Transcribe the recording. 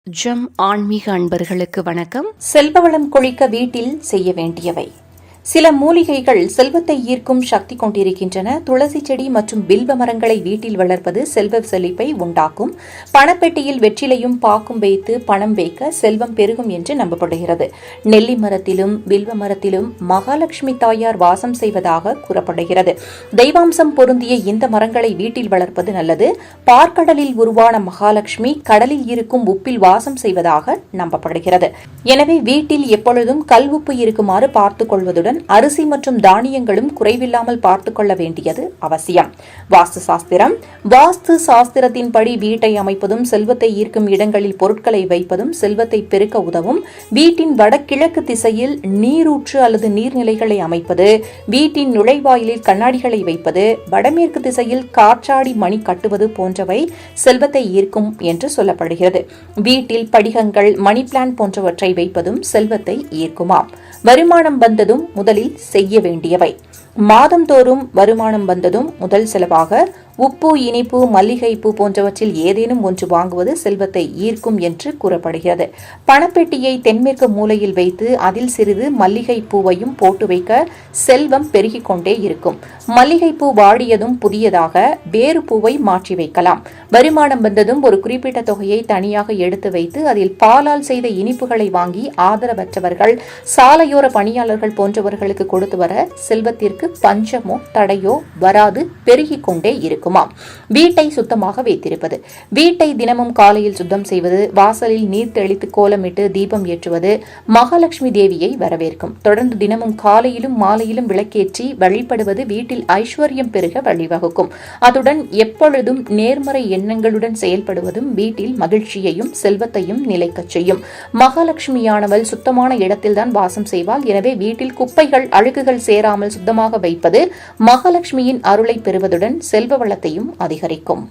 ஜம் ஆன்மீக அன்பர்களுக்கு வணக்கம். செல்வவளம் கொழிக்க வீட்டில் செய்ய வேண்டியவை. சில மூலிகைகள் செல்வத்தை ஈர்க்கும் சக்தி கொண்டிருக்கின்றன. துளசி செடி மற்றும் பில்வ மரங்களை வீட்டில் வளர்ப்பது செல்வ செழிப்பை உண்டாக்கும். பணப்பெட்டியில் வெற்றிலையும் பாக்கும் வைத்து பணம் வைக்க செல்வம் பெருகும் என்று நம்பப்படுகிறது. நெல்லி மரத்திலும் பில்வ மரத்திலும் மகாலட்சுமி தாயார் வாசம் செய்வதாக கூறப்படுகிறது. தெய்வாம்சம் பொருந்திய இந்த மரங்களை வீட்டில் வளர்ப்பது நல்லது. பார்க்கடலில் உருவான மகாலட்சுமி கடலில் இருக்கும் உப்பில் வாசம் செய்வதாக நம்பப்படுகிறது. எனவே வீட்டில் எப்பொழுதும் கல் உப்பு இருக்குமாறு பார்த்துக் கொள்வதுடன் அரிசி மற்றும் தானியங்களும் குறைவில்லாமல் பார்த்துக் கொள்ள வேண்டியது அவசியம். வாஸ்து சாஸ்திரம். வாஸ்து சாஸ்திரத்தின்படி வீட்டை அமைப்பதும் செல்வத்தை ஈர்க்கும் இடங்களில் பொருட்களை வைப்பதும் செல்வத்தை பெருக்க உதவும். வீட்டின் வடகிழக்கு திசையில் நீரூற்று அல்லது நீர்நிலைகளை அமைப்பது, வீட்டின் நுழைவாயிலில் கண்ணாடிகளை வைப்பது, வடமேற்கு திசையில் காற்றாடி மணி கட்டுவது போன்றவை செல்வத்தை ஈர்க்கும் என்று சொல்லப்படுகிறது. வீட்டில் படிகங்கள், மணி பிளான்ட் போன்றவற்றை வைப்பதும் செல்வத்தை ஈர்க்குமாம். வருமானம் வந்ததும் முதலில் செய்ய வேண்டியவை. மாதந்தோறும் வருமானம் வந்ததும் முதல் செலவாக உப்பு, இனிப்பு, மல்லிகைப்பூ போன்றவற்றில் ஏதேனும் ஒன்று வாங்குவது செல்வத்தை ஈர்க்கும் என்று கூறப்படுகிறது. பணப்பெட்டியை தென்மேற்கு மூலையில் வைத்து அதில் சிறிது மல்லிகை பூவையும் போட்டு வைக்க செல்வம் பெருகிக் கொண்டே இருக்கும். மல்லிகைப்பூ வாடியதும் புதியதாக வேறு பூவை மாற்றி வைக்கலாம். வருமானம் வந்ததும் ஒரு குறிப்பிட்ட தொகையை தனியாக எடுத்து வைத்து அதில் பாலால் செய்த இனிப்புகளை வாங்கி ஆதரவற்றவர்கள், சாலையோர பணியாளர்கள் போன்றவர்களுக்கு கொடுத்து வர செல்வத்திற்கு பஞ்சமோ தடையோ வராது, பெருகிக் கொண்டே இருக்கும். வீட்டை சுத்தமாக வைத்திருப்பது. வீட்டை தினமும் காலையில் சுத்தம் செய்வது, வாசலில் நீர் தெளித்து கோலமிட்டு தீபம் ஏற்றுவது மகாலட்சுமி தேவியை வரவேற்கும். தொடர்ந்து தினமும் காலையிலும் மாலையிலும் விளக்கேற்றி வழிபடுவது வீட்டில் ஐஸ்வர்யம் பெருக வழிவகுக்கும். அத்துடன் எப்பொழுதும் நேர்மறை எண்ணங்களுடன் செயல்படுவதும் வீட்டில் மகிழ்ச்சியையும் செல்வத்தையும் நிலைக்கச் செய்யும். மகாலட்சுமியானவள் சுத்தமான இடத்தில்தான் வாசம் செய்வாள். எனவே வீட்டில் குப்பைகள், அழுக்குகள் சேராமல் சுத்தமாக வைப்பது மகாலட்சுமியின் அருளை பெறுவதுடன் செல்வ வளத்தையும் அதிகரிக்கும்.